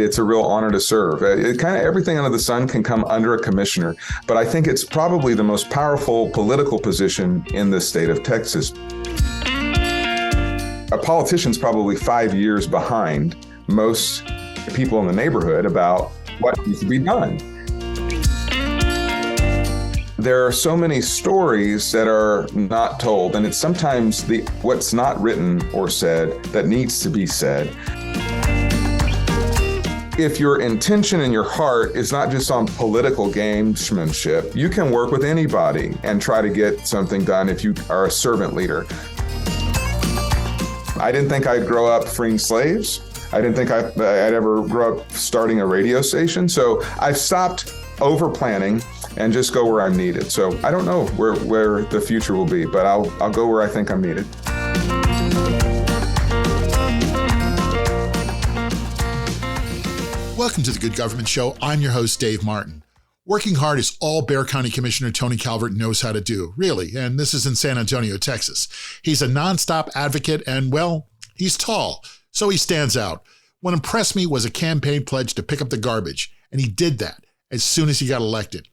It's a real honor to serve. Kind of everything under the sun can come under a commissioner, but I think it's probably the most powerful political position in the state of Texas. A politician's probably 5 years behind most people in the neighborhood about what needs to be done. There are so many stories that are not told, and it's sometimes what's not written or said that needs to be said. If your intention and your heart is not just on political gamesmanship, you can work with anybody and try to get something done if you are a servant leader. I didn't think I'd grow up freeing slaves. I didn't think I'd ever grow up starting a radio station. So I've stopped over planning and just go where I'm needed. So I don't know where the future will be, but I'll go where I think I'm needed. Welcome to the Good Government Show. I'm your host, Dave Martin. Working hard is all Bexar County Commissioner Tony Calvert knows how to do, really, and this is in San Antonio, Texas. He's a nonstop advocate and, well, he's tall, so he stands out. What impressed me was a campaign pledge to pick up the garbage, and he did that as soon as he got elected.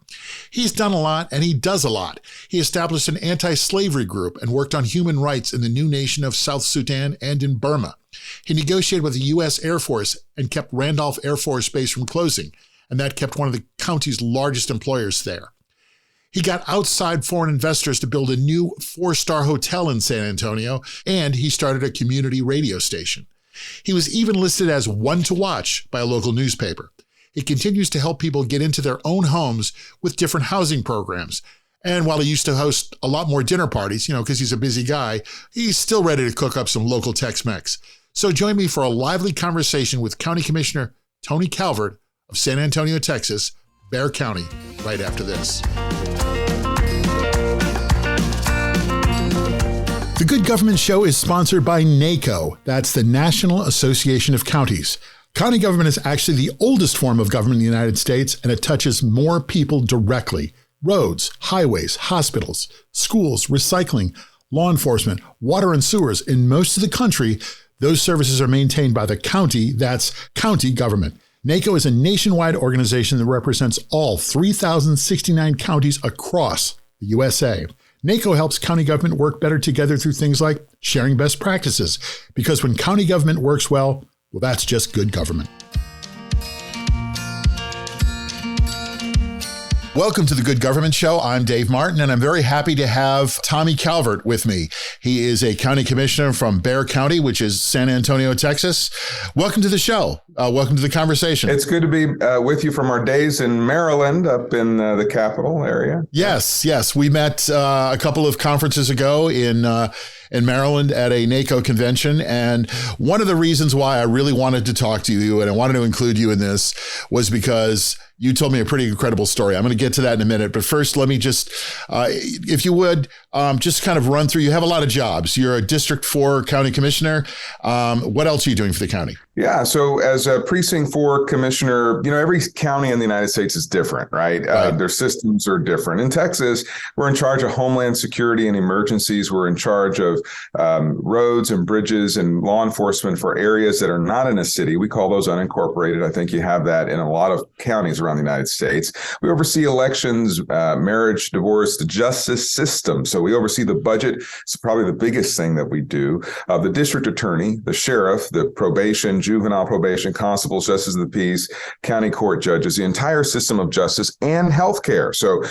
He's done a lot, and he does a lot. He established an anti-slavery group and worked on human rights in the new nation of South Sudan and in Burma. He negotiated with the U.S. Air Force and kept Randolph Air Force Base from closing, and that kept one of the county's largest employers there. He got outside foreign investors to build a new 4-star hotel in San Antonio, and he started a community radio station. He was even listed as one to watch by a local newspaper. He continues to help people get into their own homes with different housing programs. And while he used to host a lot more dinner parties, because he's a busy guy, he's still ready to cook up some local Tex-Mex. So join me for a lively conversation with County Commissioner Tony Calvert of San Antonio, Texas, Bexar County, right after this. The Good Government Show is sponsored by NACo. That's the National Association of Counties. County government is actually the oldest form of government in the United States, and it touches more people directly. Roads, highways, hospitals, schools, recycling, law enforcement, water and sewers. In most of the country, those services are maintained by the county. That's county government. NACo is a nationwide organization that represents all 3,069 counties across the USA. NACo helps county government work better together through things like sharing best practices, because when county government works well, that's just good government. Welcome to the Good Government Show. I'm Dave Martin, and I'm very happy to have Tommy Calvert with me. He is a county commissioner from Bexar County, which is San Antonio, Texas. Welcome to the show. Welcome to the conversation. It's good to be with you from our days in Maryland, up in the capital area. Yes. We met a couple of conferences ago in Maryland at a NACo convention. And one of the reasons why I really wanted to talk to you and I wanted to include you in this was because you told me a pretty incredible story. I'm going to get to that in a minute. But first, let me just, if you would, just kind of run through. You have a lot of jobs. You're a District 4 county commissioner. What else are you doing for the county? Yeah. So as a Precinct 4 commissioner, every county in the United States is different, right? Their systems are different. In Texas, we're in charge of Homeland Security and emergencies. We're in charge of roads and bridges and law enforcement for areas that are not in a city. We call those unincorporated. I think you have that in a lot of counties around the United States. We oversee elections, marriage, divorce, the justice system. So we oversee the budget. It's probably the biggest thing that we do. The district attorney, the sheriff, the probation, juvenile probation, constables, justice of the peace, county court judges, the entire system of justice, and healthcare. So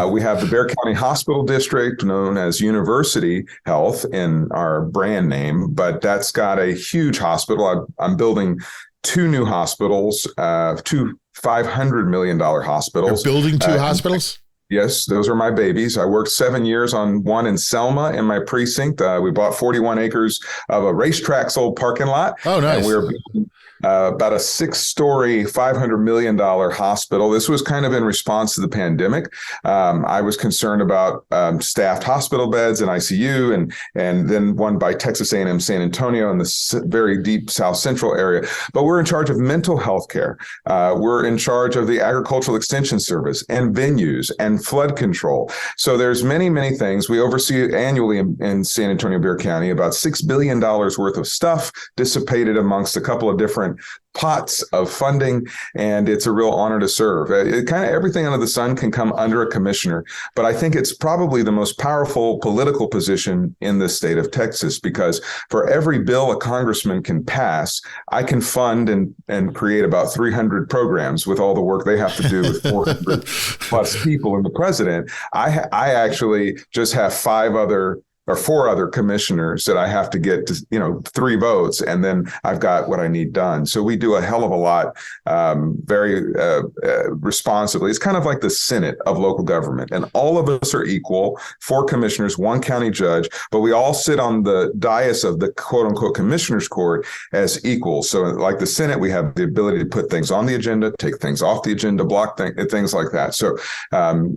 we have the Bexar County Hospital District, known as University Health in our brand name, but that's got a huge hospital. I'm building 2 new hospitals, 2 $500 million hospitals. You're building 2 hospitals? Yes, those are my babies. I worked 7 years on one in Selma in my precinct. We bought 41 acres of a racetrack's old parking lot. Oh, nice. And we were building about a 6-story, $500 million hospital. This was kind of in response to the pandemic. I was concerned about staffed hospital beds and ICU, and then one by Texas A&M San Antonio in the very deep South Central area. But we're in charge of mental health care. We're in charge of the Agricultural Extension Service and venues and flood control. So there's many, many things. We oversee annually in San Antonio, Bexar County, about $6 billion worth of stuff dissipated amongst a couple of different pots of funding, and it's a real honor to serve. It kind of everything under the sun can come under a commissioner, but I think it's probably the most powerful political position in the state of Texas, because for every bill a congressman can pass, I can fund and create about 300 programs with all the work they have to do with 400 plus people and the president. I actually just have four other commissioners that I have to get to, 3 votes, and then I've got what I need done. So we do a hell of a lot, very responsibly. It's kind of like the Senate of local government, and all of us are equal, 4 commissioners, 1 county judge, but we all sit on the dais of the quote unquote commissioners court as equals. So like the Senate, we have the ability to put things on the agenda, take things off the agenda, block things like that. So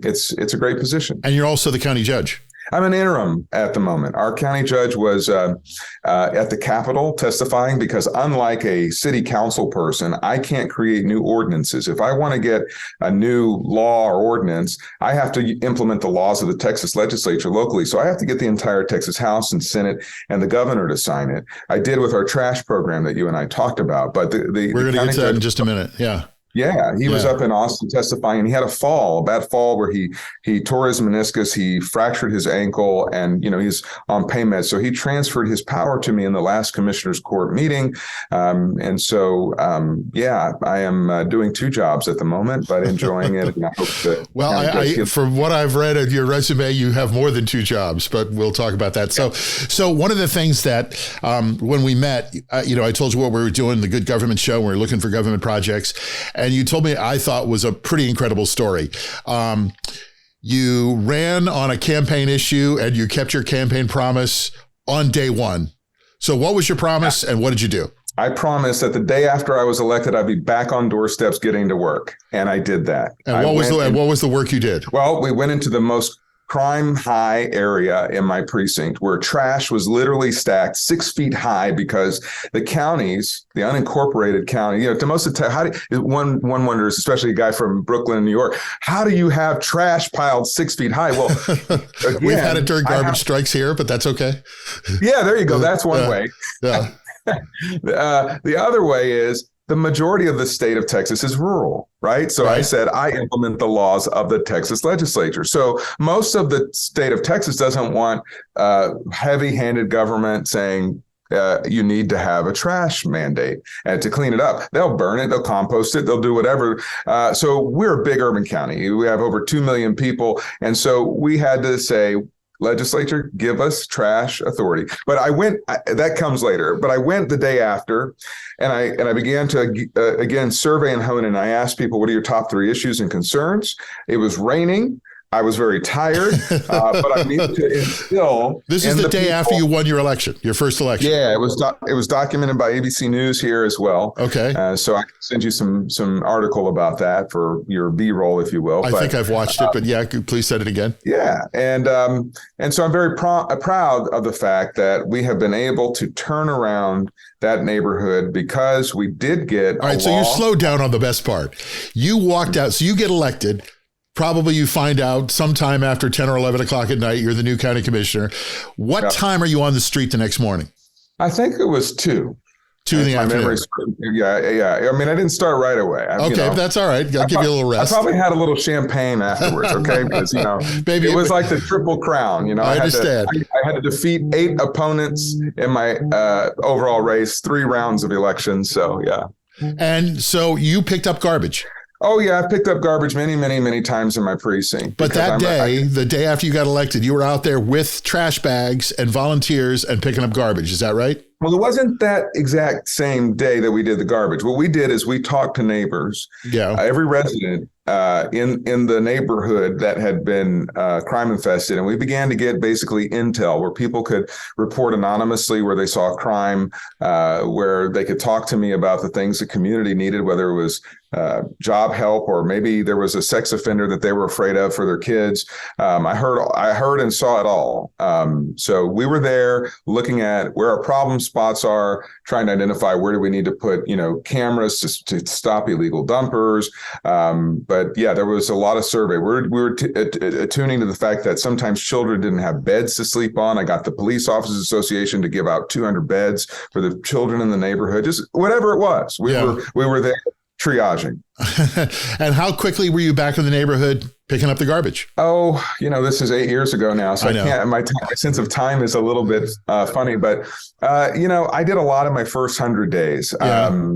it's a great position. And you're also the county judge. I'm an interim at the moment. Our county judge was at the Capitol testifying because, unlike a city council person, I can't create new ordinances. If I want to get a new law or ordinance, I have to implement the laws of the Texas legislature locally. So I have to get the entire Texas House and Senate and the governor to sign it. I did with our trash program that you and I talked about. But we're going to get to that in just a minute. Yeah. Yeah, he was up in Austin testifying, and he had a bad fall where he tore his meniscus, he fractured his ankle, and he's on pain meds. So he transferred his power to me in the last commissioner's court meeting, and so I am doing 2 jobs at the moment, but enjoying it. And I hope that. Well, from what I've read of your resume, you have more than 2 jobs, but we'll talk about that. So one of the things that when we met, I told you what we were doing, the Good Government Show. We were looking for government projects. And you told me, I thought was a pretty incredible story. You ran on a campaign issue and you kept your campaign promise on day 1. So what was your promise and what did you do? I promised that the day after I was elected, I'd be back on doorsteps getting to work. And I did that. And what was the work you did? Well, we went into the most crime high area in my precinct where trash was literally stacked 6 feet high because the counties, the unincorporated county, to most of the one wonders, especially a guy from Brooklyn, New York, how do you have trash piled 6 feet high? Well, again, we've had it during garbage strikes here, but that's okay. Yeah, there you go. That's one way. Yeah. The other way is, the majority of the state of Texas is rural, right? So I said, I implement the laws of the Texas legislature. So most of the state of Texas doesn't want heavy-handed government saying, you need to have a trash mandate and to clean it up. They'll burn it, they'll compost it, they'll do whatever. So we're a big urban county. We have over 2 million people. And so we had to say, legislature, give us trash authority. But that comes later, but I went the day after and I began to, again, survey and hone, and I asked people, what are your top 3 issues and concerns? It was raining. I was very tired, but I needed to instill. This is the day after you won your election, your first election. Yeah, it was documented by ABC News here as well. Okay. So I can send you some article about that for your B-roll, if you will. I think I've watched it, but yeah, please say it again. Yeah, and so I'm very proud of the fact that we have been able to turn around that neighborhood because we did get. All right, so you slowed down on the best part. You walked out, so you get elected. Probably you find out sometime after 10 or 11 o'clock at night, you're the new county commissioner. What time are you on the street the next morning? I think it was 2. 2 in the afternoon. Yeah. I mean, I didn't start right away. Okay, that's all right. I'll give you a little rest. I probably had a little champagne afterwards, okay? Because, Maybe it was like the Triple Crown. I understand. I had to defeat 8 opponents in my overall race, 3 rounds of elections. So, yeah. And so you picked up garbage. Oh, yeah. I picked up garbage many, many, many times in my precinct. But that day, the day after you got elected, you were out there with trash bags and volunteers and picking up garbage. Is that right? Well, it wasn't that exact same day that we did the garbage. What we did is we talked to neighbors. Yeah. Every resident in the neighborhood that had been crime infested. And we began to get basically intel where people could report anonymously where they saw crime, where they could talk to me about the things the community needed, whether it was job help or maybe there was a sex offender that they were afraid of for their kids. I heard and saw it all. So we were there looking at where our problems spots are, trying to identify where do we need to put, cameras to stop illegal dumpers. But yeah, there was a lot of survey. We were attuning to the fact that sometimes children didn't have beds to sleep on. I got the Police Officers Association to give out 200 beds for the children in the neighborhood, just whatever it was. We were there triaging. And how quickly were you back in the neighborhood picking up the garbage? Oh, this is 8 years ago now, so I can't. My sense of time is a little bit funny, but I did a lot in my first 100 days. Yeah.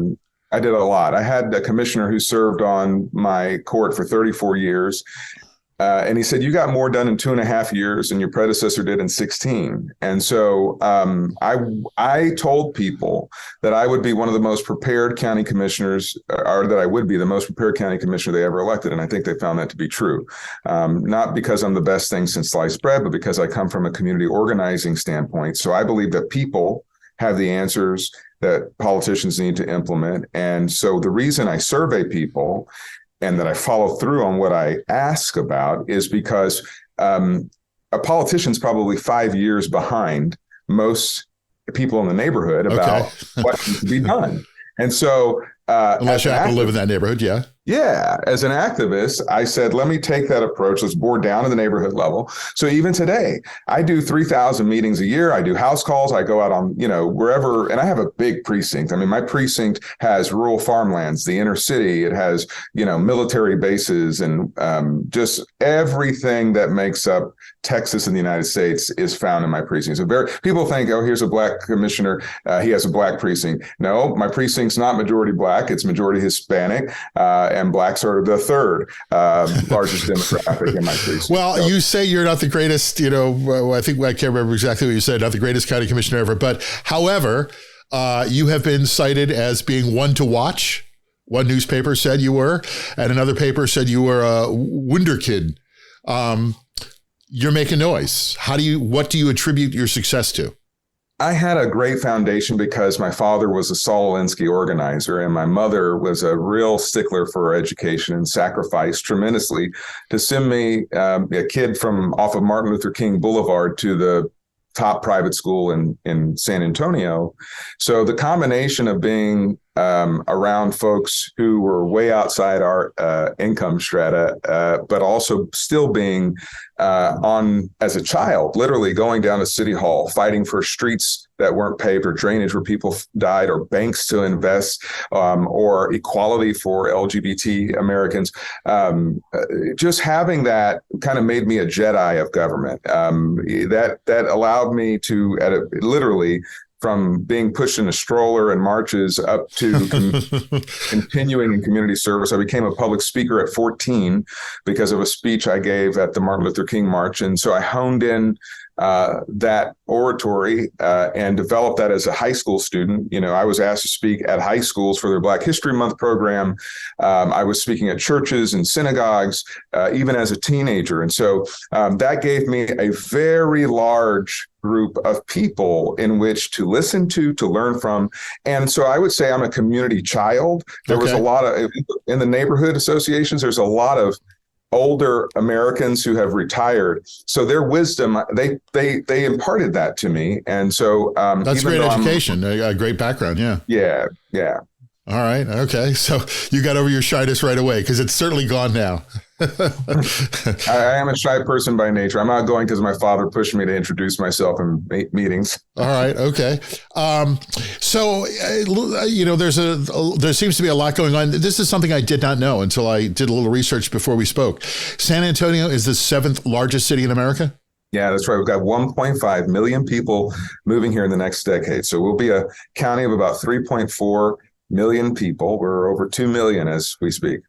I did a lot. I had a commissioner who served on my court for 34 years. And he said, you got more done in 2.5 years than your predecessor did in 16. And so I told people that I would be one of the most prepared county commissioners, or that I would be the most prepared county commissioner they ever elected. And I think they found that to be true. Not because I'm the best thing since sliced bread, but because I come from a community organizing standpoint. So I believe that people have the answers that politicians need to implement. And so the reason I survey people and that I follow through on what I ask about is because a politician's probably 5 years behind most people in the neighborhood about what needs to be done. And so unless you happen to live in that neighborhood, yeah. Yeah. As an activist, I said, let me take that approach. Let's bore down to the neighborhood level. So even today, I do 3,000 meetings a year. I do house calls. I go out on, wherever, and I have a big precinct. I mean, my precinct has rural farmlands, the inner city. It has, military bases, and just everything that makes up Texas and the United States is found in my precinct. So people think, oh, here's a black commissioner. He has a black precinct. No, my precinct's not majority black. It's majority Hispanic. And blacks are the third largest demographic in my precinct. Well, so, you say you're not the greatest, I can't remember exactly what you said, not the greatest county commissioner ever. But however, you have been cited as being one to watch. One newspaper said you were, and another paper said you were a wunderkid. You're making noise. What do you attribute your success to? I had a great foundation because my father was a Saul Alinsky organizer, and my mother was a real stickler for education and sacrificed tremendously to send me, a kid from off of Martin Luther King Boulevard, to the top private school in San Antonio. So the combination of being around folks who were way outside our income strata, but also still being on as a child, literally going down to City Hall, fighting for streets that weren't paved, or drainage where people died, or banks to invest, or equality for LGBT Americans. Just having that kind of made me a Jedi of government. That allowed me to, literally, from being pushed in a stroller and marches up to continuing in community service. I became a public speaker at 14 because of a speech I gave at the Martin Luther King March. And so I honed in that oratory and developed that as a high school student. I was asked to speak at high schools for their Black History Month program. I was speaking at churches and synagogues, even as a teenager. And so that gave me a very large group of people in which to listen to learn from. And so I would say I'm a community child. There was a lot of, in the neighborhood associations, there's a lot of older Americans who have retired. So their wisdom, they imparted that to me. And so that's great education, a great background. Yeah. Yeah. Yeah. All right. Okay. So you got over your shyness right away, because it's certainly gone now. I am a shy person by nature. I'm not going because my father pushed me to introduce myself in meetings. All right. Okay. So, there seems to be a lot going on. This is something I did not know until I did a little research before we spoke. San Antonio is the 7th largest city in America? Yeah, that's right. We've got 1.5 million people moving here in the next decade. So we'll be a county of about 3.4 million people. We're over 2 million as we speak.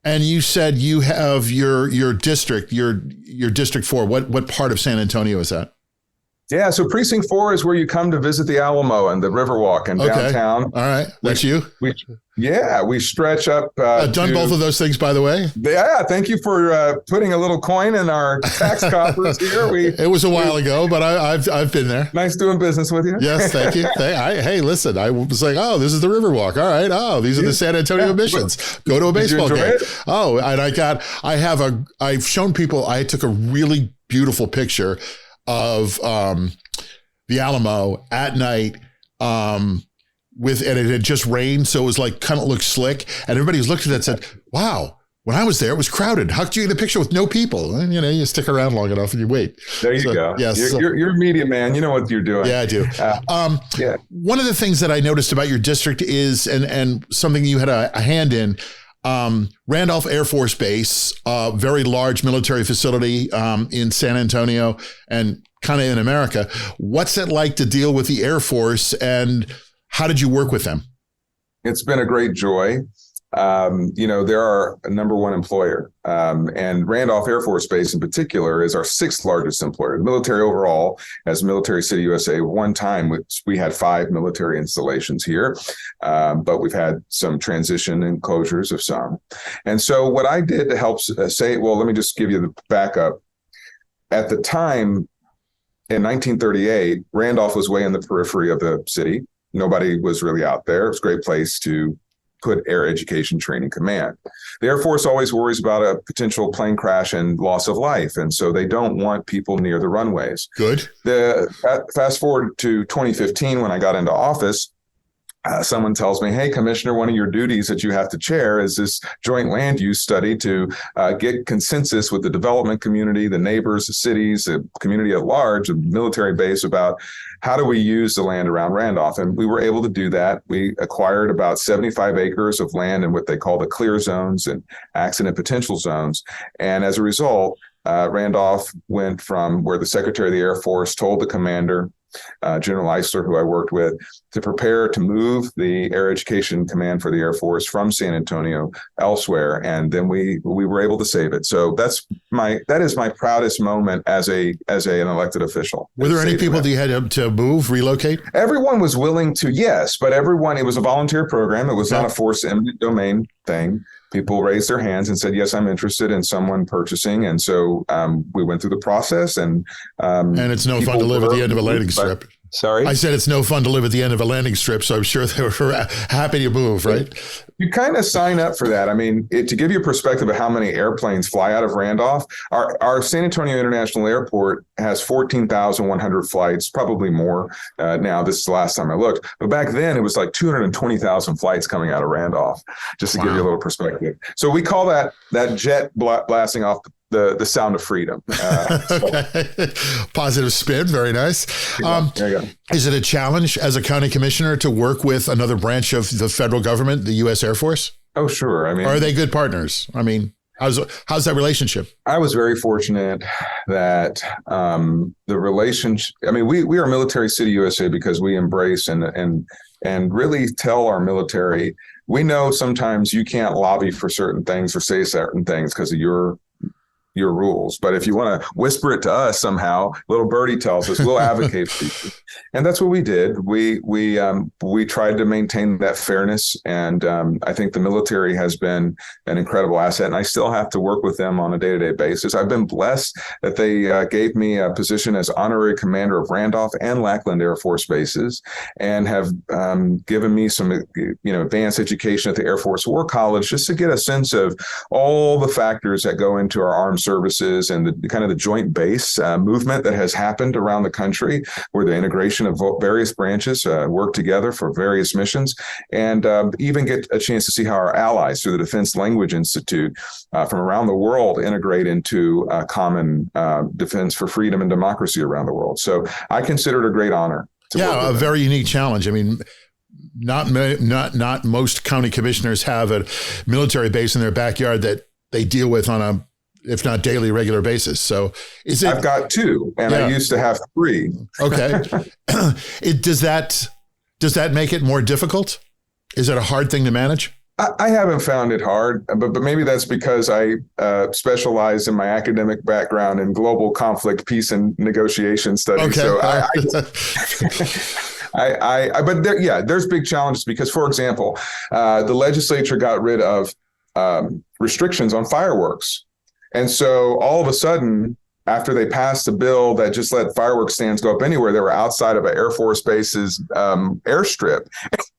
And you said you have your district, your District 4. What part of San Antonio is that? Yeah, so Precinct 4 is where you come to visit the Alamo and the Riverwalk and downtown. All right, that's you? We stretch up. I've done both of those things, by the way. Yeah, thank you for putting a little coin in our tax coffers here. It was a while ago, but I've been there. Nice doing business with you. Yes, thank you. Hey, listen, I was like, oh, this is the Riverwalk. All right. Oh, these are the San Antonio missions. Go to a baseball game. Oh, and I've shown people, I took a really beautiful picture of the Alamo at night and it had just rained, so it was like kind of looked slick. And everybody was looking at it and said, "Wow, when I was there, it was crowded. How could you get a picture with no people?" And you stick around long enough and you wait. There you go. Yes, you're a media man. You know what you're doing. Yeah, I do. One of the things that I noticed about your district is, and something you had a hand in, Randolph Air Force Base, very large military facility in San Antonio and kind of in America. What's it like to deal with the Air Force, and how did you work with them? It's been a great joy. They're our number one employer. And Randolph Air Force Base in particular is our sixth largest employer. The military overall, as Military City USA, one time we had 5 military installations here, but we've had some transition and closures of some. And so what I did to help let me just give you the backup. At the time, in 1938, Randolph was way in the periphery of the city. Nobody was really out there. It was a great place to put Air Education Training Command. The Air Force always worries about a potential plane crash and loss of life, and so they don't want people near the runways. Good. Fast forward to 2015 when I got into office. Someone tells me, "Hey, Commissioner, one of your duties that you have to chair is this joint land use study to get consensus with the development community, the neighbors, the cities, the community at large, the military base about how do we use the land around Randolph." And we were able to do that. We acquired about 75 acres of land in what they call the clear zones and accident potential zones. And as a result, Randolph went from where the Secretary of the Air Force told the commander, General Eisler, who I worked with, to prepare to move the Air Education Command for the Air Force from San Antonio elsewhere, and then we were able to save it. So that is my proudest moment as an elected official. Were there any people that you had to move, relocate? Everyone was willing to, yes, but it was a volunteer program. It was not a forced eminent domain thing. People raised their hands and said, "Yes, I'm interested in someone purchasing." And so we went through the process. And it's no fun to live at the end of a landing strip. Sorry? I said it's no fun to live at the end of a landing strip, so I'm sure they were happy to move, right? You kind of sign up for that. I mean, to give you a perspective of how many airplanes fly out of Randolph, our San Antonio International Airport has 14,100 flights, probably more now. This is the last time I looked. But back then, it was like 220,000 flights coming out of Randolph, just to give you a little perspective. So we call that jet blasting off the sound of freedom. Okay. Positive spin. Very nice. There you go. Is it a challenge as a county commissioner to work with another branch of the federal government, the U.S. Air Force? Oh, sure. I mean, or are they good partners? I mean, how's that relationship? I was very fortunate that the relationship, I mean, we are Military City USA because we embrace and really tell our military, we know sometimes you can't lobby for certain things or say certain things because of your rules. But if you want to whisper it to us somehow, little birdie tells us, we'll advocate for you. And that's what we did. We tried to maintain that fairness. And I think the military has been an incredible asset. And I still have to work with them on a day-to-day basis. I've been blessed that they gave me a position as honorary commander of Randolph and Lackland Air Force bases, and have given me some advanced education at the Air Force War College, just to get a sense of all the factors that go into our armed services and the kind of the joint base movement that has happened around the country, where the integration of various branches work together for various missions, and even get a chance to see how our allies through the Defense Language Institute from around the world integrate into common defense for freedom and democracy around the world. So I consider it a great honor. A very unique challenge. I mean, not most county commissioners have a military base in their backyard that they deal with on a, if not daily, regular basis. So I've got 2, and I used to have 3. Okay. Does that make it more difficult? Is it a hard thing to manage? I haven't found it hard, but maybe that's because I specialize in my academic background in global conflict, peace, and negotiation studies. Okay. So there's big challenges because, for example, the legislature got rid of restrictions on fireworks. And so all of a sudden, after they passed a bill that just let fireworks stands go up anywhere, they were outside of an Air Force base's airstrip.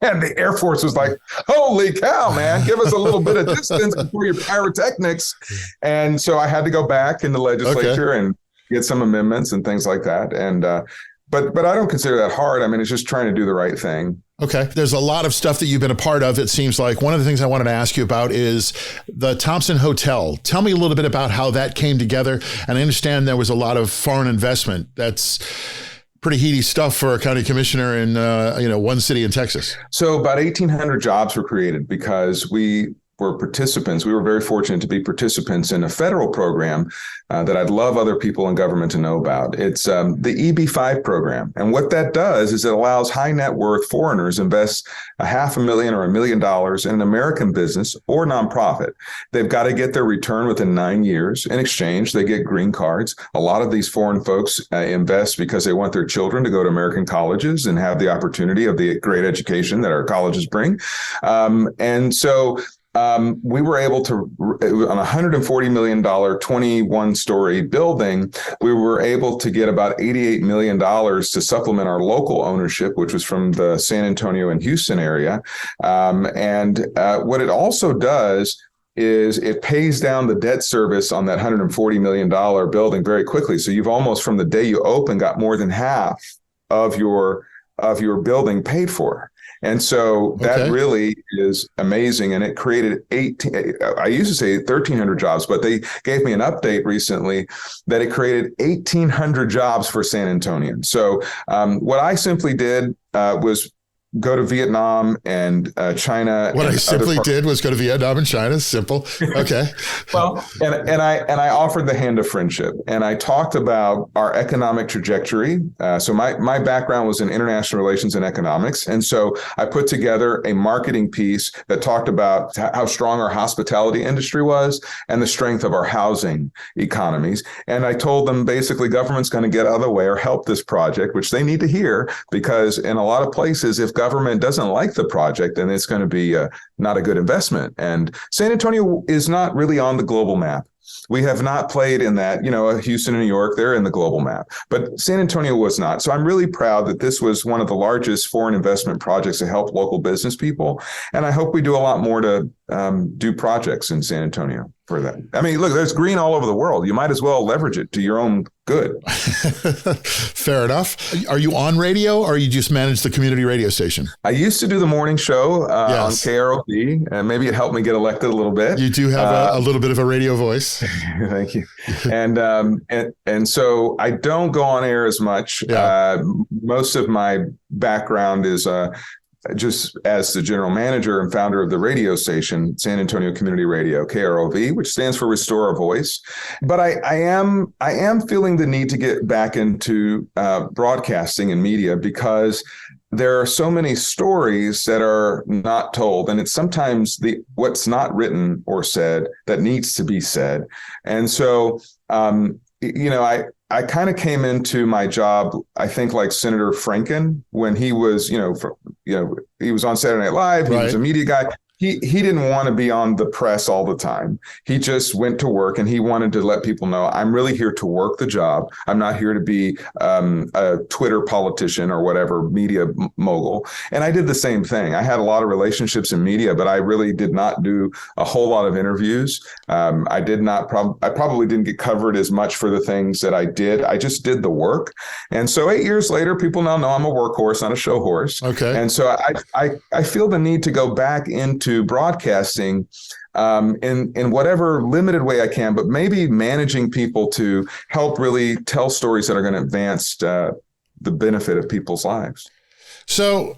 And the Air Force was like, holy cow, man, give us a little bit of distance before your pyrotechnics. And so I had to go back in the legislature and get some amendments and things like that. And but I don't consider that hard. I mean, it's just trying to do the right thing. Okay. There's a lot of stuff that you've been a part of, it seems like. One of the things I wanted to ask you about is the Thompson Hotel. Tell me a little bit about how that came together. And I understand there was a lot of foreign investment. That's pretty heady stuff for a county commissioner in one city in Texas. So about 1,800 jobs were created because we were participants. We were very fortunate to be participants in a federal program that I'd love other people in government to know about. It's the EB-5 program. And what that does is it allows high net worth foreigners invest $500,000 or $1 million in an American business or nonprofit. They've got to get their return within 9 years. In exchange, they get green cards. A lot of these foreign folks invest because they want their children to go to American colleges and have the opportunity of the great education that our colleges bring. We were able to, on a $140 million, 21-story building, we were able to get about $88 million to supplement our local ownership, which was from the San Antonio and Houston area. What it also does is it pays down the debt service on that $140 million building very quickly. So you've almost, from the day you open, got more than half of your building paid for. And so that really is amazing. And it created 1,300 jobs, but they gave me an update recently that it created 1,800 jobs for San Antonio. So what I simply did was go to Vietnam and China. What I simply did was go to Vietnam and China. Simple. Okay. Well, and I offered the hand of friendship, and I talked about our economic trajectory. So my background was in international relations and economics. And so I put together a marketing piece that talked about how strong our hospitality industry was and the strength of our housing economies. And I told them basically government's going to get out of the way or help this project, which they need to hear, because in a lot of places, if government doesn't like the project, then it's going to be not a good investment. And San Antonio is not really on the global map. We have not played in that, Houston and New York, they're in the global map, but San Antonio was not. So I'm really proud that this was one of the largest foreign investment projects to help local business people. And I hope we do a lot more to do projects in San Antonio for that. I mean, look, there's green all over the world. You might as well leverage it to your own good. Fair enough. Are you on radio, or you just manage the community radio station? I used to do the morning show on KROV, and maybe it helped me get elected a little bit. You do have a little bit of a radio voice. Thank you. And so I don't go on air as much. Yeah. Most of my background is just as the general manager and founder of the radio station, San Antonio Community Radio, KROV, which stands for Restore a Voice. But I am feeling the need to get back into broadcasting and media, because there are so many stories that are not told, and it's sometimes what's not written or said that needs to be said. And so, I kind of came into my job, I think, like Senator Franken, when he was, he was on Saturday Night Live. He was a media guy. He didn't want to be on the press all the time. He just went to work, and he wanted to let people know, I'm really here to work the job. I'm not here to be a Twitter politician or whatever, media mogul. And I did the same thing. I had a lot of relationships in media, but I really did not do a whole lot of interviews. I probably didn't get covered as much for the things that I did. I just did the work. And so 8 years later, people now know I'm a workhorse, not a show horse. Okay. And so I feel the need to go back into broadcasting in whatever limited way I can, but maybe managing people to help really tell stories that are going to advance the benefit of people's lives. So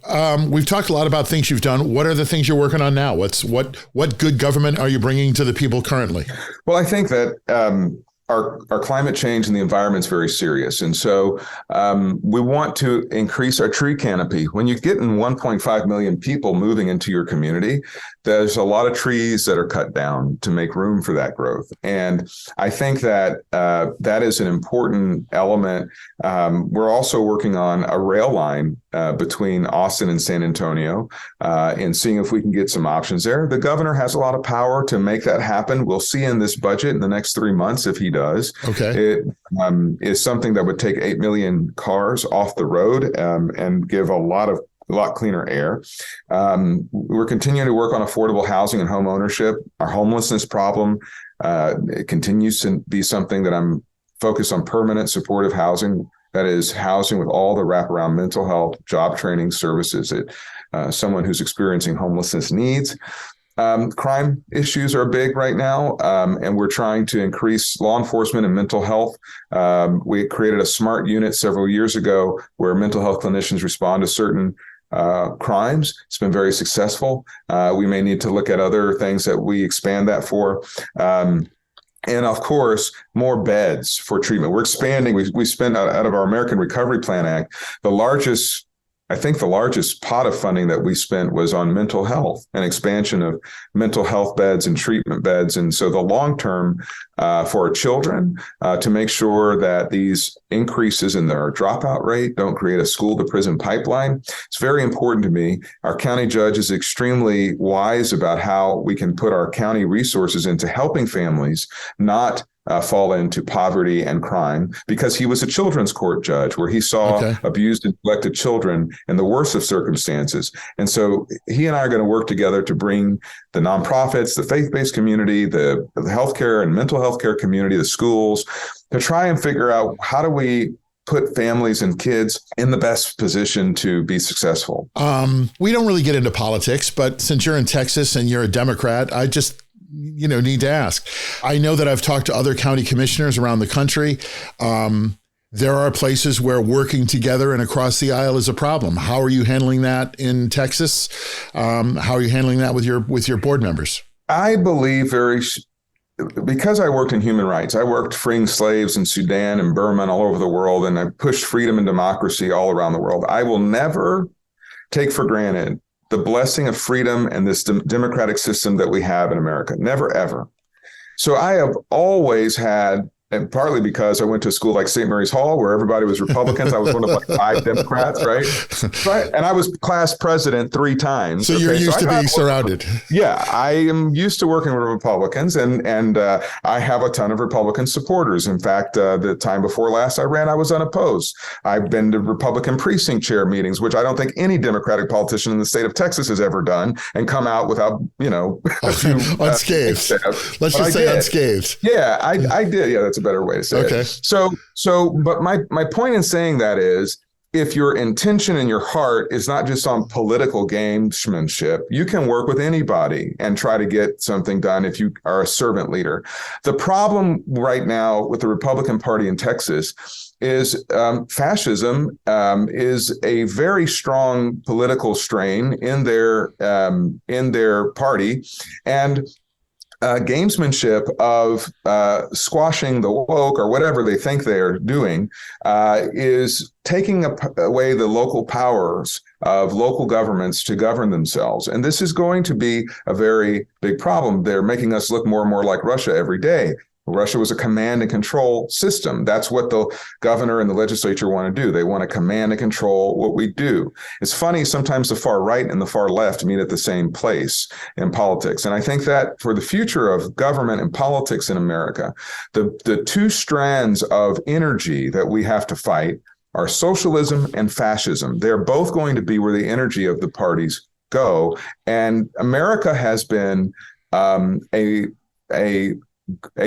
we've talked a lot about things you've done. What are the things you're working on now? What good government are you bringing to the people currently? Well, I think that our climate change and the environment's very serious. And so we want to increase our tree canopy. When you get in 1.5 million people moving into your community, there's a lot of trees that are cut down to make room for that growth. And I think that that is an important element. We're also working on a rail line between Austin and San Antonio and seeing if we can get some options there. The governor has a lot of power to make that happen. We'll see in this budget in the next 3 months if he does. Okay. It is something that would take 8 million cars off the road and give a lot cleaner air. We're continuing to work on affordable housing and home ownership. Our homelessness problem it continues to be something that I'm focused on. Permanent supportive housing that is housing with all the wraparound mental health, job training services that someone who's experiencing homelessness needs. Crime issues are big right now, and we're trying to increase law enforcement and mental health. We created a SMART unit several years ago where mental health clinicians respond to certain crimes. It's been very successful. We may need to look at other things that we expand that for. And of course, more beds for treatment. We're expanding. We spent out of our American Recovery Plan Act, the largest pot of funding that we spent was on mental health and expansion of mental health beds and treatment beds. And so the long term for our children, to make sure that these increases in their dropout rate don't create a school to prison pipeline. It's very important to me. Our county judge is extremely wise about how we can put our county resources into helping families not fall into poverty and crime, because he was a children's court judge where he saw abused and neglected children in the worst of circumstances. And so he and I are going to work together to bring the nonprofits, the faith-based community, the healthcare and mental health care community, the schools, to try and figure out how do we put families and kids in the best position to be successful. We don't really get into politics, but since you're in Texas and you're a Democrat, I just need to ask. I know that I've talked to other county commissioners around the country. There are places where working together and across the aisle is a problem. How are you handling that in Texas? How are you handling that with your board members? I believe because I worked in human rights, I worked freeing slaves in Sudan and Burma and all over the world, and I pushed freedom and democracy all around the world. I will never take for granted the blessing of freedom and this democratic system that we have in America. Never, ever. So I have always had, and partly because I went to a school like St. Mary's Hall where everybody was Republicans. I was one of like 5 Democrats, right? And I was class president 3 times. So you're used to being surrounded. Yeah, I am used to working with Republicans, and I have a ton of Republican supporters. In fact, the time before last I ran, I was unopposed. I've been to Republican precinct chair meetings, which I don't think any Democratic politician in the state of Texas has ever done, and come out without, a few unscathed. Let's just say unscathed. Yeah, I did. Yeah, that's a better way to say it. But my point in saying that is, if your intention and your heart is not just on political gamesmanship, you can work with anybody and try to get something done if you are a servant leader. The problem right now with the Republican Party in Texas is fascism is a very strong political strain in their party, and gamesmanship of squashing the woke or whatever they think they are doing is taking away the local powers of local governments to govern themselves. And this is going to be a very big problem. They're making us look more and more like Russia every day. Russia was a command and control system. That's what the governor and the legislature want to do. They want to command and control what we do. It's funny, sometimes the far right and the far left meet at the same place in politics. And I think that for the future of government and politics in America, the 2 strands of energy that we have to fight are socialism and fascism. They're both going to be where the energy of the parties go. And America has been a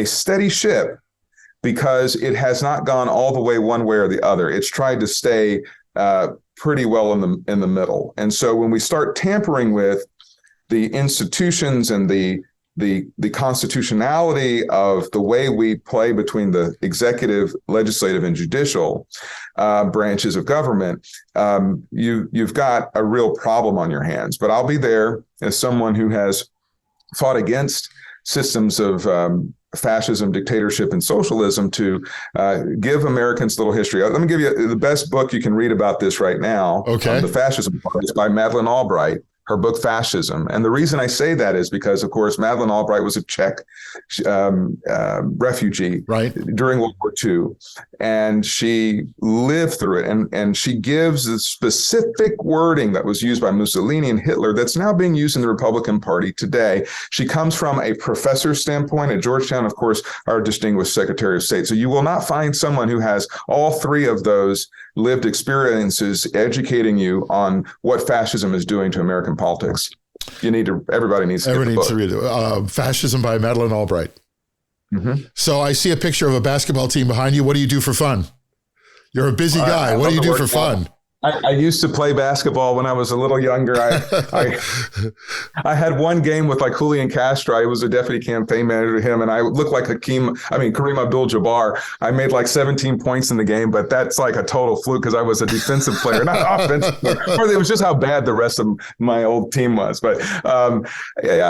steady ship because it has not gone all the way one way or the other. It's tried to stay pretty well in the middle. And so when we start tampering with the institutions and the constitutionality of the way we play between the executive, legislative, and judicial branches of government, you've got a real problem on your hands. But I'll be there as someone who has fought against systems of fascism, dictatorship, and socialism to give Americans a little history. Let me give you the best book you can read about this right now. Okay. The fascism part is by Madeleine Albright, her book Fascism. And the reason I say that is because, of course, Madeleine Albright was a Czech refugee during World War II. And she lived through it. And she gives the specific wording that was used by Mussolini and Hitler that's now being used in the Republican Party today. She comes from a professor's standpoint. At Georgetown, of course, our distinguished Secretary of State. So you will not find someone who has all 3 of those lived experiences educating you on what fascism is doing to American politics. Everybody needs to read it. Fascism by Madeleine Albright. Mm-hmm. So I see a picture of a basketball team behind you. What do you do for fun? You're a busy guy. What do you do for fun? I used to play basketball when I was a little younger. I had one game with like Julian Castro. I was a deputy campaign manager to him, and I looked like Kareem Abdul-Jabbar. I made like 17 points in the game, but that's like a total fluke because I was a defensive player, not offensive player. Or it was just how bad the rest of my old team was. But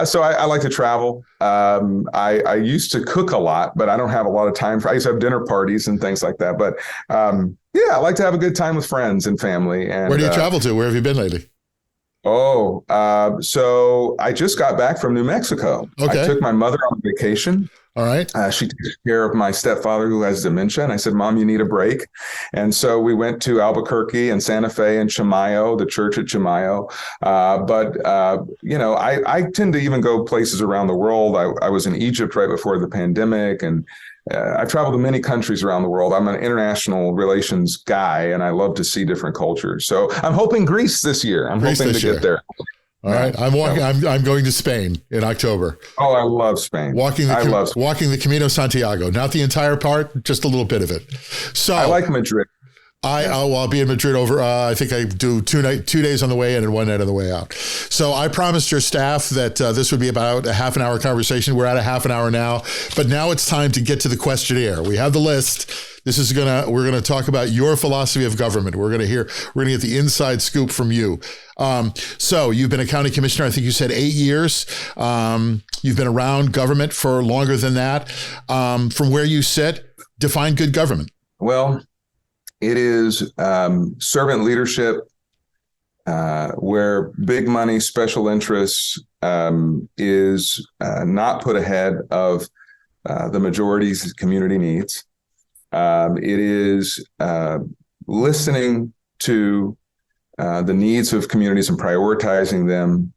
so I like to travel. I used to cook a lot, but I don't have a lot of time I used to have dinner parties and things like that. But I like to have a good time with friends and family. And where do you travel to? Where have you been lately? So I just got back from New Mexico. Okay. I took my mother on vacation. All right. She takes care of my stepfather who has dementia. And I said, Mom, you need a break. And so we went to Albuquerque and Santa Fe and Chimayo, the church at Chimayo. I tend to even go places around the world. I was in Egypt right before the pandemic, and I've traveled to many countries around the world. I'm an international relations guy, and I love to see different cultures. So I'm hoping Greece this year. I'm hoping to get there. All right. I'm going to Spain in October. Oh, I love Spain. Walking the Camino Santiago, not the entire part, just a little bit of it. So I like Madrid. I'll be in Madrid over, I think I do 2 days on the way in and 1 night on the way out. So I promised your staff that this would be about a half an hour conversation. We're at a half an hour now, but now it's time to get to the questionnaire. We have the list. We're going to talk about your philosophy of government. We're going to get the inside scoop from you. So you've been a county commissioner, I think you said 8 years. You've been around government for longer than that. From where you sit, define good government. Well, it is servant leadership where big money, special interests is not put ahead of the majority's community needs. It is listening to the needs of communities and prioritizing them.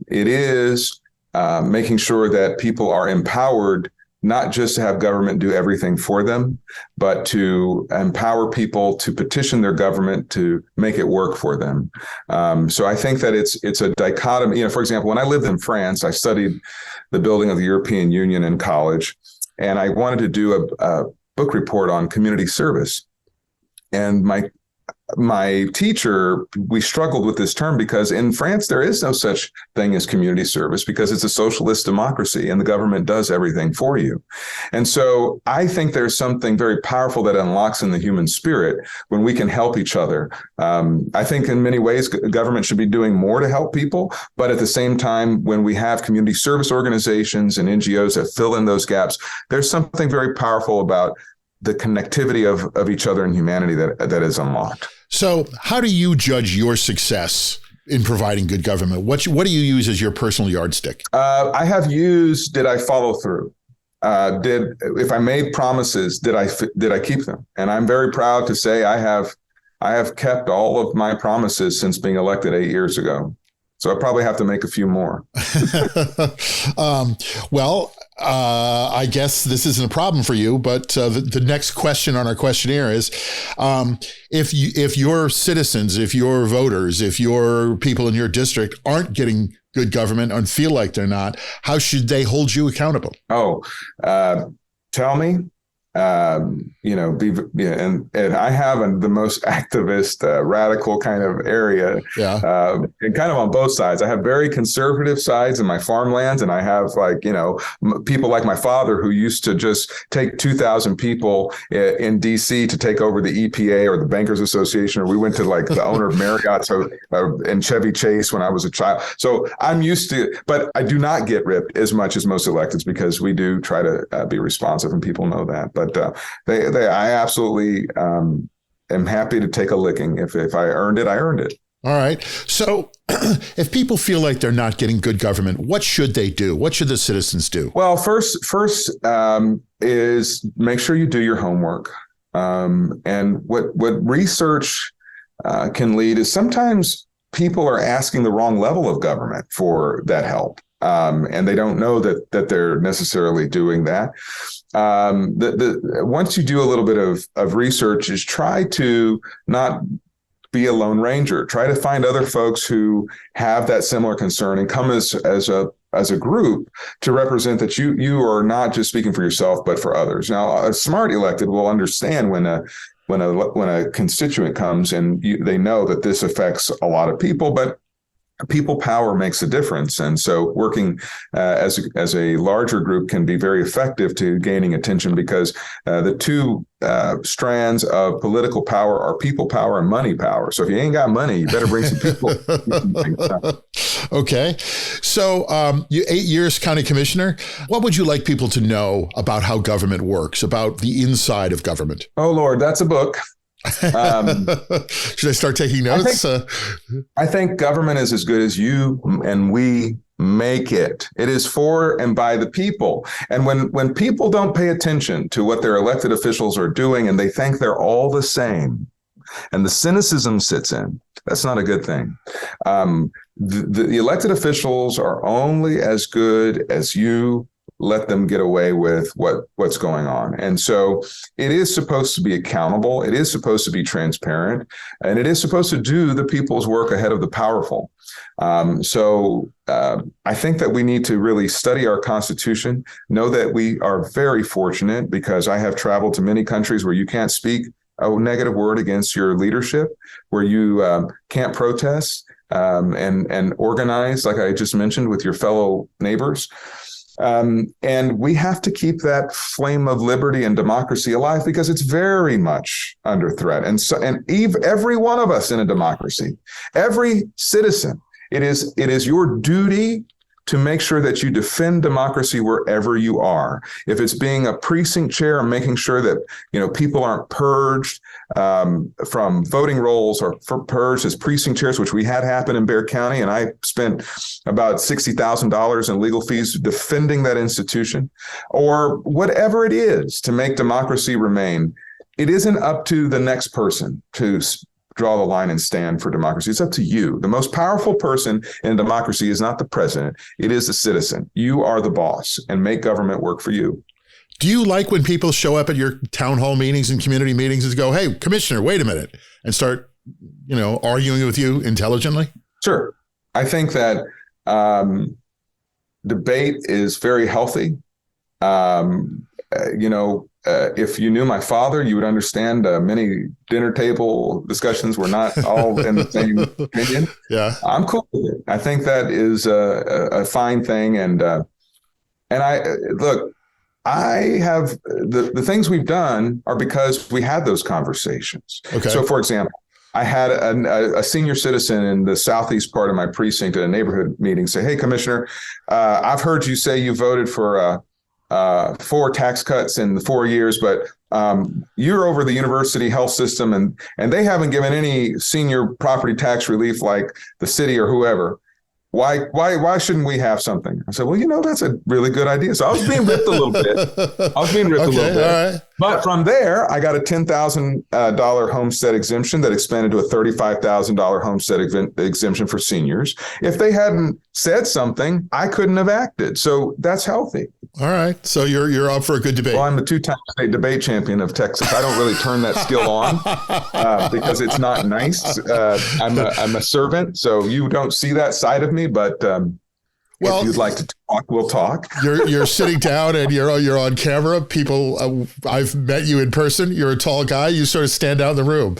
It is making sure that people are empowered not just to have government do everything for them, but to empower people to petition their government to make it work for them. So I think that it's a dichotomy. For example, when I lived in France, I studied the building of the European Union in college, and I wanted to do a book report on community service. And my teacher, we struggled with this term because in France, there is no such thing as community service because it's a socialist democracy and the government does everything for you. And so I think there's something very powerful that unlocks in the human spirit when we can help each other. I think in many ways, government should be doing more to help people. But at the same time, when we have community service organizations and NGOs that fill in those gaps, there's something very powerful about the connectivity of each other and humanity that is unlocked. So how do you judge your success in providing good government? What do you use as your personal yardstick? I have used, did I follow through? If I made promises, did I keep them? And I'm very proud to say I have kept all of my promises since being elected 8 years ago. So I probably have to make a few more. I guess this isn't a problem for you, but the next question on our questionnaire is, if your citizens, if your voters, if your people in your district aren't getting good government and feel like they're not, how should they hold you accountable? Tell me. And I have the most activist, radical kind of area, and kind of on both sides. I have very conservative sides in my farmlands, and I have people like my father who used to just take 2,000 people in DC to take over the EPA or the Bankers Association, or we went to the owner of Marriott and Chevy Chase when I was a child. So I'm used to, but I do not get ripped as much as most electeds because we do try to be responsive, and people know that. But I absolutely am happy to take a licking. If I earned it, I earned it. All right. So if people feel like they're not getting good government, what should they do? What should the citizens do? Well, first is make sure you do your homework. And what research can lead is sometimes people are asking the wrong level of government for that help. And they don't know that they're necessarily doing that. Once you do a little bit of research, is try to not be a lone ranger. Try to find other folks who have that similar concern and come as a group to represent that you are not just speaking for yourself, but for others. Now, a smart elected will understand when when a constituent comes and they know that this affects a lot of people, but people power makes a difference. And so working as a larger group can be very effective to gaining attention, because the two strands of political power are people power and money power. So if you ain't got money, you better bring some people. Okay. So you 8 years county commissioner. What would you like people to know about how government works, about the inside of government? Oh, Lord, that's a book. Should I start taking notes? I think government is as good as you and we make it. It is for and by the people. And when people don't pay attention to what their elected officials are doing and they think they're all the same, and the cynicism sits in, that's not a good thing. The elected officials are only as good as you let them get away with what's going on. And so it is supposed to be accountable. It is supposed to be transparent, and it is supposed to do the people's work ahead of the powerful. So I think that we need to really study our Constitution, know that we are very fortunate, because I have traveled to many countries where you can't speak a negative word against your leadership, where you can't protest and organize, like I just mentioned, with your fellow neighbors. And we have to keep that flame of liberty and democracy alive, because it's very much under threat. And every one of us in a democracy, every citizen, it is your duty to make sure that you defend democracy wherever you are. If it's being a precinct chair and making sure that, people aren't purged from voting rolls or purged as precinct chairs, which we had happen in Bexar County, and I spent about $60,000 in legal fees defending that institution, or whatever it is to make democracy remain. It isn't up to the next person to draw the line and stand for democracy. It's up to you. The most powerful person in a democracy is not the president. It is the citizen. You are the boss, and make government work for you. Do you like when people show up at your town hall meetings and community meetings and go, "Hey, Commissioner, wait a minute," and start, arguing with you intelligently? Sure. I think that debate is very healthy. If you knew my father, you would understand many dinner table discussions were not all in the same opinion. Yeah, I'm cool with it. I think that is a fine thing. And I have the things we've done are because we had those conversations. Okay. So, for example, I had a senior citizen in the southeast part of my precinct at a neighborhood meeting say, "Hey, Commissioner, I've heard you say you voted for 4 tax cuts in the 4 years, but you're over the university health system, and they haven't given any senior property tax relief like the city or whoever. Why shouldn't we have something?" I said, "Well, that's a really good idea." So I was being ripped a little bit. All right. But from there, I got a $10,000 homestead exemption that expanded to a $35,000 homestead exemption for seniors. If they hadn't said something, I couldn't have acted. So that's healthy. All right. So you're up for a good debate. Well, I'm the 2-time state debate champion of Texas. I don't really turn that skill on because it's not nice. I'm a servant, so you don't see that side of me. But if you'd like to talk, we'll talk. You're sitting down and you're on camera. People, I've met you in person. You're a tall guy. You sort of stand out in the room.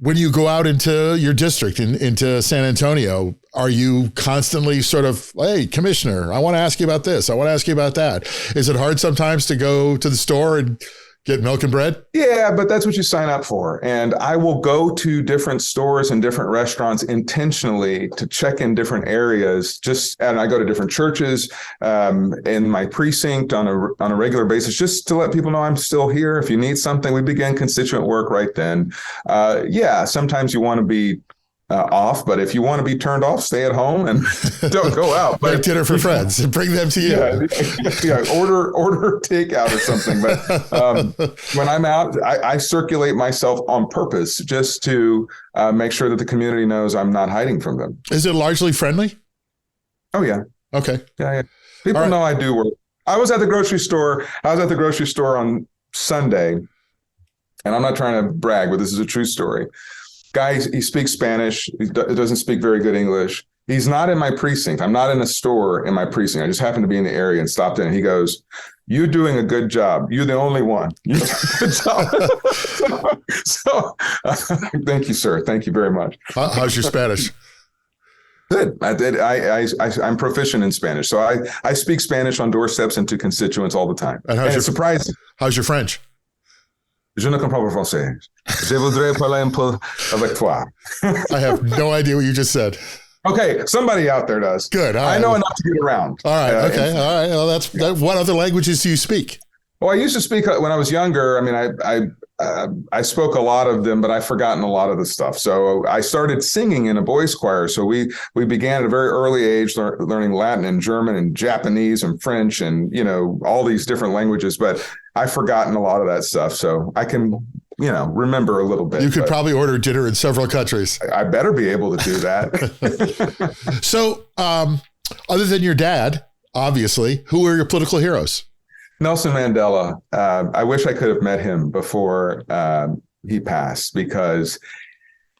When you go out into your district, into San Antonio, are you constantly sort of, "Hey, Commissioner, I want to ask you about this. I want to ask you about that"? Is it hard sometimes to go to the store and get milk and bread? Yeah, but that's what you sign up for. And I will go to different stores and different restaurants intentionally to check in different areas. And I go to different churches in my precinct on a regular basis, just to let people know I'm still here. If you need something, we begin constituent work right then. Sometimes you want to be off, but if you want to be turned off, stay at home and don't go out. Make dinner for friends and bring them to you. Order takeout or something. But when I'm out, I circulate myself on purpose just to make sure that the community knows I'm not hiding from them. Is it largely friendly? Oh yeah. Okay. Yeah. People know I do work. I was at the grocery store on Sunday, and I'm not trying to brag, but this is a true story. Guy, he speaks Spanish. He doesn't speak very good English. He's not in my precinct. I'm not in a store in my precinct. I just happened to be in the area and stopped in. And he goes, you're doing a good job. You're the only one. You do a good job. Thank you, sir. Thank you very much. How's your Spanish? Good. I'm proficient in Spanish. So I speak Spanish on doorsteps and to constituents all the time. And it's surprising. How's your French? Je ne comprends pas français. Je voudrais parler un peu avec toi. I have no idea what you just said. Okay, somebody out there does. Good. I know enough to get around. All right. Okay. All right. Well, what other languages do you speak? Well, I used to speak when I was younger. I mean, I spoke a lot of them, but I've forgotten a lot of the stuff. So I started singing in a boys' choir. So we began at a very early age learning Latin and German and Japanese and French and, all these different languages. But I've forgotten a lot of that stuff. So I can, remember a little bit. You could probably order dinner in several countries. I better be able to do that. So other than your dad, obviously, who are your political heroes? Nelson Mandela. I wish I could have met him before he passed, because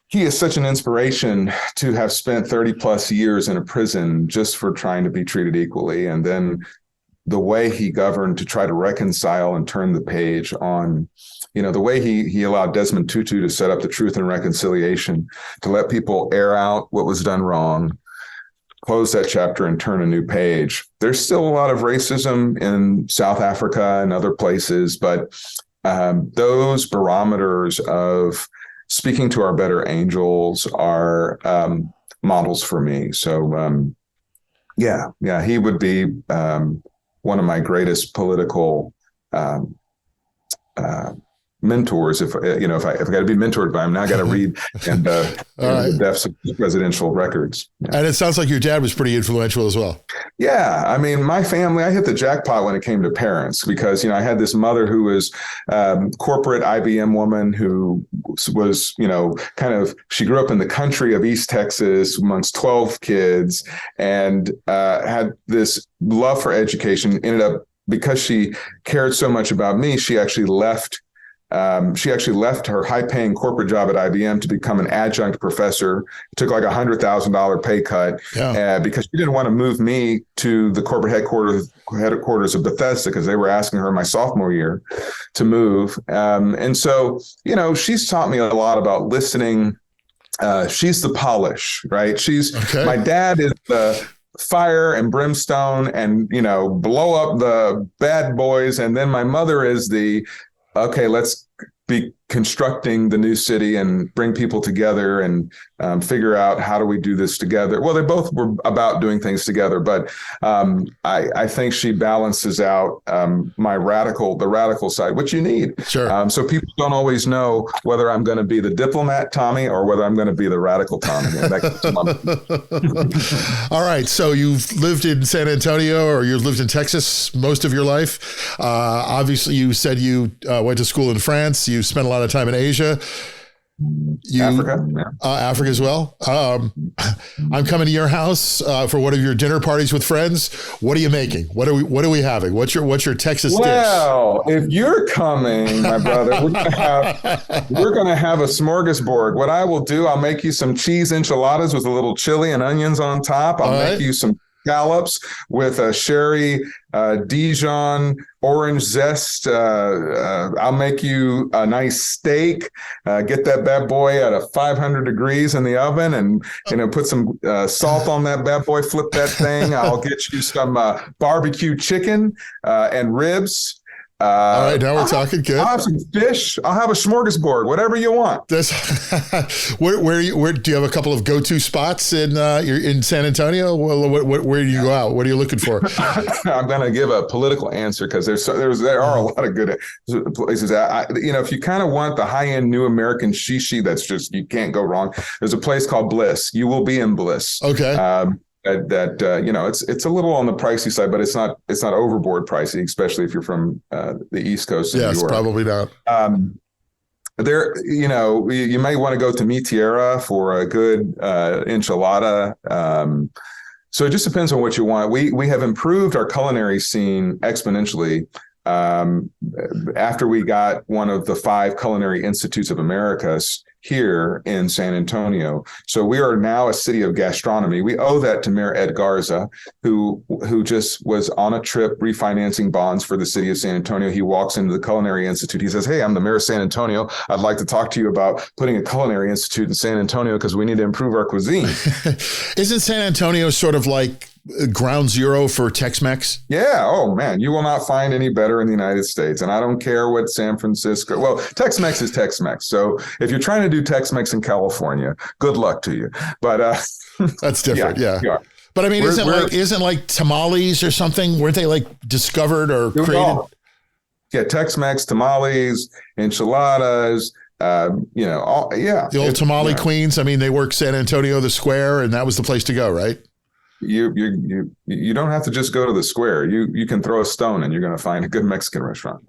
he is such an inspiration to have spent 30 plus years in a prison just for trying to be treated equally. And then the way he governed to try to reconcile and turn the page on, the way he allowed Desmond Tutu to set up the Truth and Reconciliation, to let people air out what was done wrong, close that chapter and turn a new page. There's still a lot of racism in South Africa and other places, but those barometers of speaking to our better angels are models for me. So he would be one of my greatest political mentors. If I got to be mentored by him, now I got to read and the depths of presidential records. Yeah. And it sounds like your dad was pretty influential as well. Yeah. I mean, my family, I hit the jackpot when it came to parents, because, I had this mother who was corporate IBM woman who was, she grew up in the country of East Texas amongst 12 kids and had this love for education. Ended up, because she cared so much about me, she actually left her high-paying corporate job at IBM to become an adjunct professor. Took like $100,000 pay cut because she didn't want to move me to the corporate headquarters of Bethesda, because they were asking her my sophomore year to move. And so, she's taught me a lot about listening. She's the polish, right? My dad is the fire and brimstone and, blow up the bad boys. And then my mother is okay, let's be constructing the new city and bring people together and figure out how do we do this together. Well, they both were about doing things together, but I think she balances out the radical side, which you need. Sure. So people don't always know whether I'm going to be the diplomat Tommy or whether I'm going to be the radical Tommy. All right. So you've lived in San Antonio, or you've lived in Texas most of your life. Obviously, you said you went to school in France. You spent a lot of time in Asia. Africa as well. I'm coming to your house for one of your dinner parties with friends. What are you making? What are we having? What's your Texas dish? Well, if you're coming, my brother, we're gonna have a smorgasbord. What I will do, I'll make you some cheese enchiladas with a little chili and onions on top. I'll make you some scallops with a sherry Dijon orange zest. I'll make you a nice steak. Get that bad boy at 500 degrees in the oven, and put some salt on that bad boy. Flip that thing. I'll get you some barbecue chicken and ribs. All right, now we're talking. Good. I'll have some fish. I'll have a smorgasbord. Whatever you want. Where do you have a couple of go-to spots in San Antonio? Where do you go out? What are you looking for? I'm going to give a political answer, because there are a lot of good places. If you kind of want the high-end new American shishi, that's just, you can't go wrong. There's a place called Bliss. You will be in Bliss. Okay. It's a little on the pricey side, but it's not overboard pricey, especially if you're from the East Coast of New York. Yes, probably not. You might want to go to Mi Tierra for a good enchilada. So it just depends on what you want. We have improved our culinary scene exponentially after we got one of the 5 Culinary Institutes of Americas here in San Antonio. So we are now a city of gastronomy. We owe that to Mayor Ed Garza, who just was on a trip refinancing bonds for the city of San Antonio. He walks into the Culinary Institute. He says, "Hey, I'm the mayor of San Antonio. I'd like to talk to you about putting a culinary institute in San Antonio because we need to improve our cuisine." Isn't San Antonio sort of like ground zero for Tex-Mex? Yeah. Oh, man, you will not find any better in the United States. And I don't care what San Francisco, well, Tex-Mex is Tex-Mex. So if you're trying to do Tex-Mex in California, good luck to you. But that's different. Yeah. But I mean, isn't like tamales or something? Weren't they like discovered or created? Yeah. Tex-Mex, tamales, enchiladas, the old tamale queens. I mean, they work San Antonio, the square, and that was the place to go, right? You don't have to just go to the square. You can throw a stone and you're going to find a good Mexican restaurant.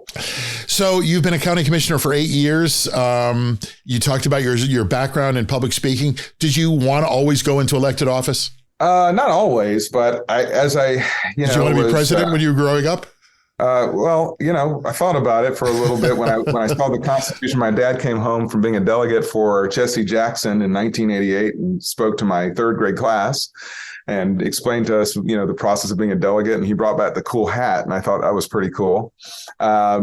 So you've been a county commissioner for 8 years. You talked about your background in public speaking. Did you want to always go into elected office? Not always, but did you want to be president when you were growing up? I thought about it for a little bit when I saw the Constitution. My dad came home from being a delegate for Jesse Jackson in 1988 and spoke to my 3rd grade class and explained to us, the process of being a delegate. And he brought back the cool hat. And I thought that was pretty cool. I've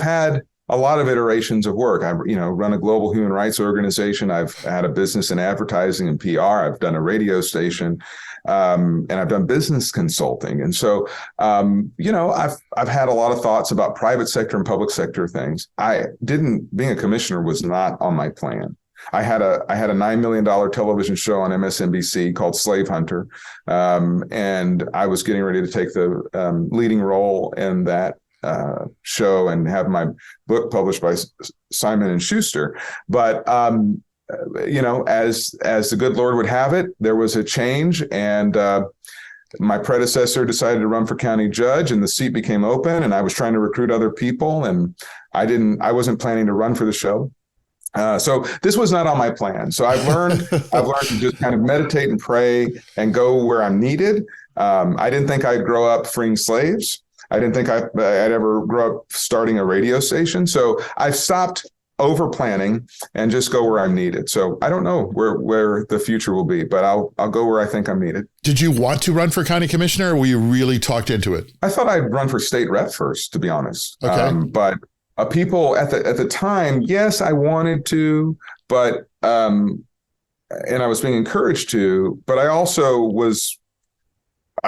had a lot of iterations of work. I've, run a global human rights organization. I've had a business in advertising and PR. I've done a radio station, and I've done business consulting. And so, I've had a lot of thoughts about private sector and public sector things. Being a commissioner was not on my plan. I had a $9 million television show on MSNBC called Slave Hunter. And I was getting ready to take the leading role in that show and have my book published by Simon and Schuster. But, as the good Lord would have it, there was a change, and my predecessor decided to run for county judge, and the seat became open, and I was trying to recruit other people, and I wasn't planning to run for the show. So this was not on my plan. So I've learned to just kind of meditate and pray and go where I'm needed. I didn't think I'd grow up freeing slaves. I didn't think I'd ever grow up starting a radio station. So I've stopped over planning and just go where I'm needed. So I don't know where the future will be, but I'll go where I think I'm needed. Did you want to run for county commissioner, or were you really talked into it? I thought I'd run for state rep first, to be honest. Okay. But people at the time, yes, I wanted to, but and I was being encouraged to, but I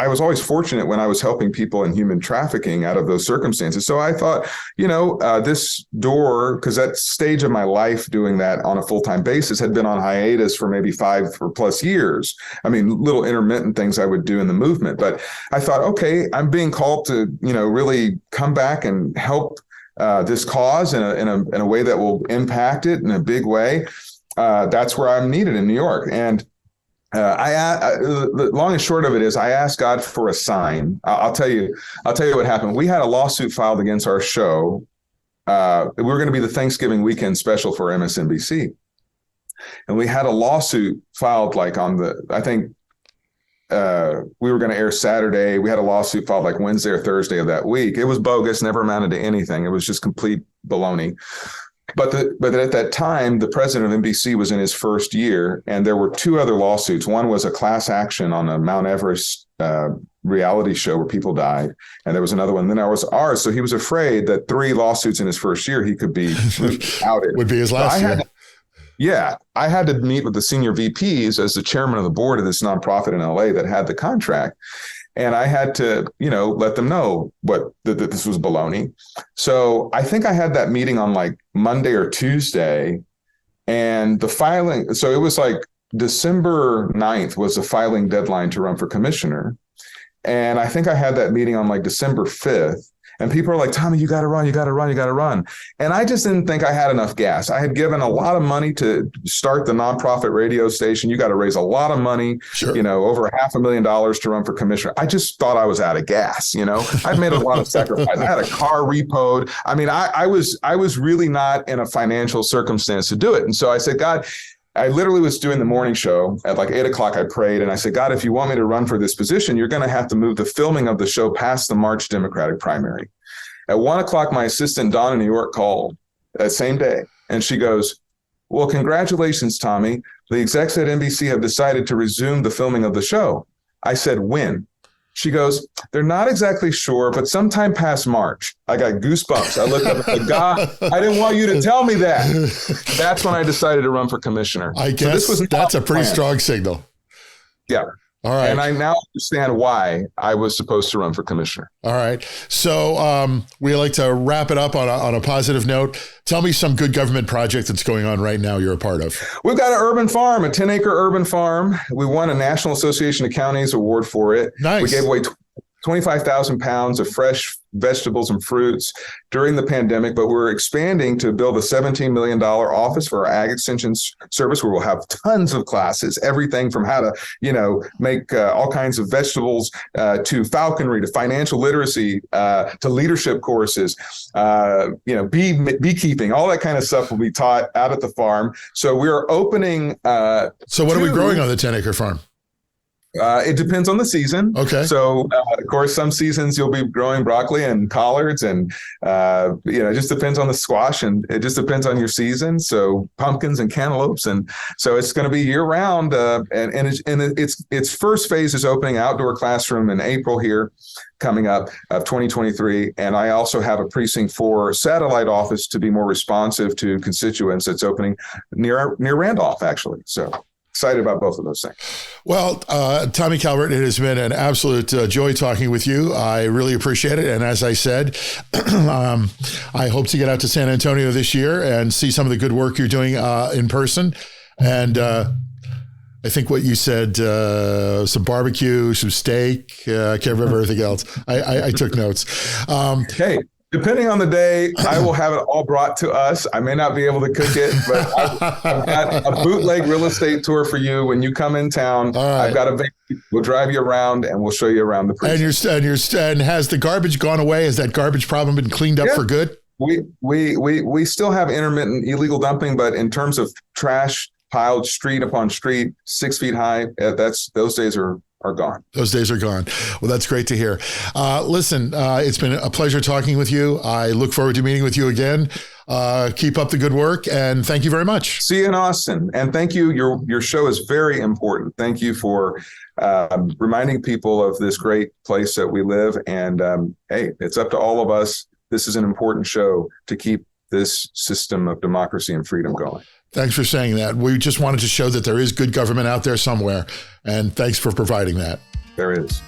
was always fortunate when I was helping people in human trafficking out of those circumstances. So I thought, this door, because that stage of my life doing that on a full-time basis had been on hiatus for maybe 5 or plus years. I mean, little intermittent things I would do in the movement. But I thought, okay, I'm being called to, really come back and help this cause in a way that will impact it in a big way. That's where I'm needed in New York. And the long and short of it is I asked God for a sign. I'll tell you what happened. We had a lawsuit filed against our show. We were going to be the Thanksgiving weekend special for MSNBC. And we had a lawsuit filed we were going to air Saturday. We had a lawsuit filed like Wednesday or Thursday of that week. It was bogus, never amounted to anything. It was just complete baloney. But at that time, the president of NBC was in his first year, and there were 2 other lawsuits. One was a class action on a Mount Everest reality show where people died, and there was another one. Then there was ours. So he was afraid that 3 lawsuits in his first year, he could be outed. Would be his last year. I had to meet with the senior VPs as the chairman of the board of this nonprofit in LA that had the contract. And I had to, let them know that this was baloney. So I think I had that meeting on like Monday or Tuesday, and the filing. So it was like December 9th was the filing deadline to run for commissioner. And I think I had that meeting on like December 5th. And people are like, Tommy, you got to run. And I just didn't think I had enough gas. I had given a lot of money to start the nonprofit radio station. You got to raise a lot of money, sure. Over $500,000 to run for commissioner. I just thought I was out of gas. I'd made a lot of sacrifice. I had a car repoed. I mean, I was really not in a financial circumstance to do it. And so I said, God, I literally was doing the morning show at like 8:00. I prayed and I said, God, if you want me to run for this position, you're going to have to move the filming of the show past the March Democratic primary. At 1:00, my assistant, Donna in New York, called that same day. And she goes, well, congratulations, Tommy. The execs at NBC have decided to resume the filming of the show. I said, when? She goes, they're not exactly sure, but sometime past March. I got goosebumps. I looked up and said, God, I didn't want you to tell me that. That's when I decided to run for commissioner. I guess that's a pretty strong signal. Yeah. All right. And I now understand why I was supposed to run for commissioner. All right. So we like to wrap it up on a positive note. Tell me some good government project that's going on right now you're a part of. We've got an urban farm, a 10-acre urban farm. We won a National Association of Counties award for it. Nice. We gave away 25,000 pounds of fresh vegetables and fruits during the pandemic, but we're expanding to build a $17 million office for our ag extension service where we'll have tons of classes, everything from how to, make all kinds of vegetables to falconry, to financial literacy, to leadership courses, beekeeping, all that kind of stuff will be taught out at the farm. So we're opening. So what are we growing on the 10-acre farm? It depends on the season. Okay. So, of course, some seasons you'll be growing broccoli and collards and, it just depends on the squash and it just depends on your season. So pumpkins and cantaloupes. And so it's going to be year round. Its first phase is opening outdoor classroom in April here coming up of 2023. And I also have a precinct 4 satellite office to be more responsive to constituents that's opening near Randolph, actually. So excited about both of those things. Well, Tommy Calvert, it has been an absolute joy talking with you. I really appreciate it. And as I said, I hope to get out to San Antonio this year and see some of the good work you're doing in person. And I think what you said, some barbecue, some steak, I can't remember everything else. I took notes. Hey. Depending on the day, I will have it all brought to us. I may not be able to cook it, but I've got a bootleg real estate tour for you when you come in town. Right. I've got a van. We'll drive you around and we'll show you around the precinct. And has the garbage gone away? Has that garbage problem been cleaned up for good? We still have intermittent illegal dumping, but in terms of trash piled street upon street, 6 feet high, those days are gone. Those days are gone. Well, that's great to hear. Listen, it's been a pleasure talking with you. I look forward to meeting with you again. Keep up the good work, and thank you very much. See you in Austin, and thank you. Your show is very important. Thank you for reminding people of this great place that we live. And hey, it's up to all of us. This is an important show to keep this system of democracy and freedom going. Thanks for saying that. We just wanted to show that there is good government out there somewhere. And thanks for providing that. There is.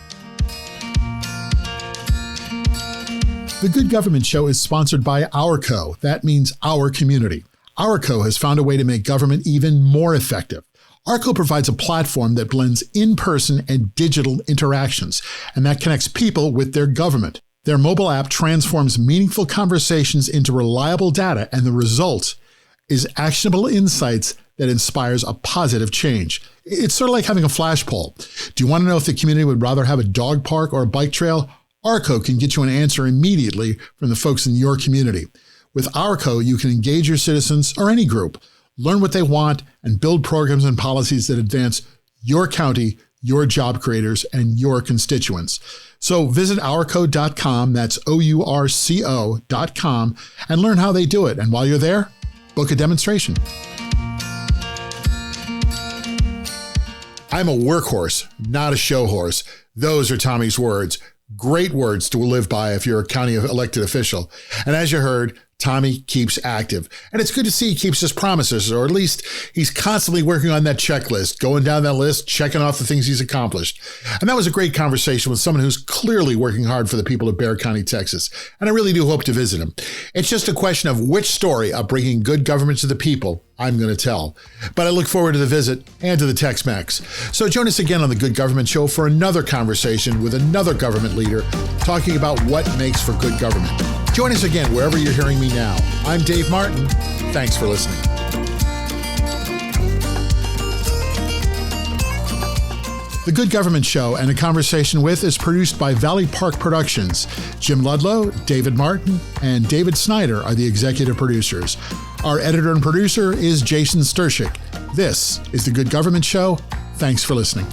The Good Government Show is sponsored by Ourco. That means our community. Ourco has found a way to make government even more effective. Ourco provides a platform that blends in-person and digital interactions, and that connects people with their government. Their mobile app transforms meaningful conversations into reliable data, and the result is actionable insights that inspires a positive change. It's sort of like having a flash poll. Do you want to know if the community would rather have a dog park or a bike trail? Ourco can get you an answer immediately from the folks in your community. With Ourco, you can engage your citizens or any group, learn what they want, and build programs and policies that advance your county, your job creators, and your constituents. So visit ourco.com, that's OURCO.com, and learn how they do it. And while you're there, book a demonstration. I'm a workhorse, not a show horse. Those are Tommy's words. Great words to live by if you're a county elected official. And as you heard, Tommy keeps active. And it's good to see he keeps his promises, or at least he's constantly working on that checklist, going down that list, checking off the things he's accomplished. And that was a great conversation with someone who's clearly working hard for the people of Bexar County, Texas. And I really do hope to visit him. It's just a question of which story of bringing good government to the people I'm going to tell. But I look forward to the visit and to the Tex-Mex. So join us again on the Good Government Show for another conversation with another government leader talking about what makes for good government. Join us again wherever you're hearing me now. I'm Dave Martin. Thanks for listening. The Good Government Show and A Conversation With is produced by Valley Park Productions. Jim Ludlow, David Martin, and David Snyder are the executive producers. Our editor and producer is Jason Stershic. This is The Good Government Show. Thanks for listening.